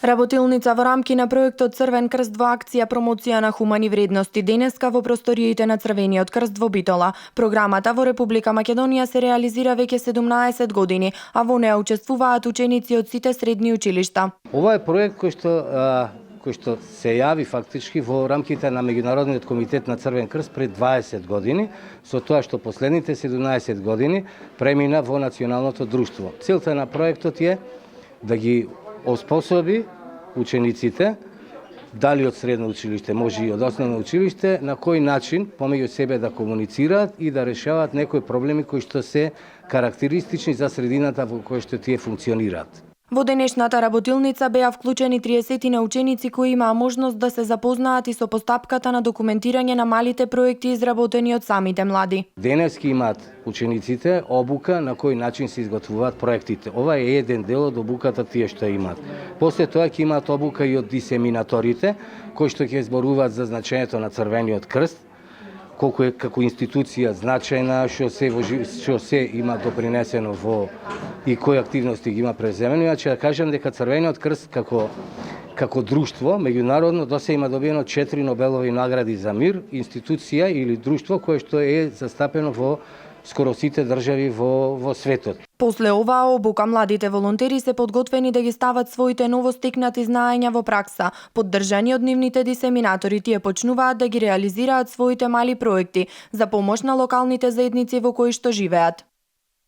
Работилница во рамки на проектот Црвен крст во акција промоција на хумани вредности денеска во просториите на Црвениот крст во Битола. Програмата во Република Македонија се реализира веќе 17 години, а во неа учествуваат ученици од сите средни училишта. Ова е проект кој што се јави фактички во рамките на Меѓународниот комитет на Црвен крст пред 20 години, со тоа што последните 17 години премина во националното друштво. Целта на проектот е да ги оспособи учениците, дали од средно училиште, може и од основно училиште, на кој начин помеѓу себе да комуницираат и да решаваат некои проблеми кои што се карактеристични за средината во која што тие функционираат. Во денешната работилница беа вклучени 30 на ученици кои имаа можност да се запознаат и со постапката на документирање на малите проекти изработени од самите млади. Денески имаат учениците обука на кој начин се изготвуваат проектите. Ова е еден дел од обуката тие што имаат. После тоа ќе имаат обука и од дисеминаторите, кои што ќе зборуваат за значењето на Црвениот крст, колку е како институција значајна, што се има допринесено во и кои активности ги има преземено. Иначе да кажам дека Црвениот крст како друштво меѓународно досе има добиено 4 Нобелови награди за мир, институција или друштво кое што е застапено во скоро сите држави во светот. После оваа обука младите волонтери се подготвени да ги стават своите новостекнати знаења во пракса. Поддржани од нивните дисеминатори, тие почнуваат да ги реализираат своите мали проекти за помош на локалните заедници во кои што живеат.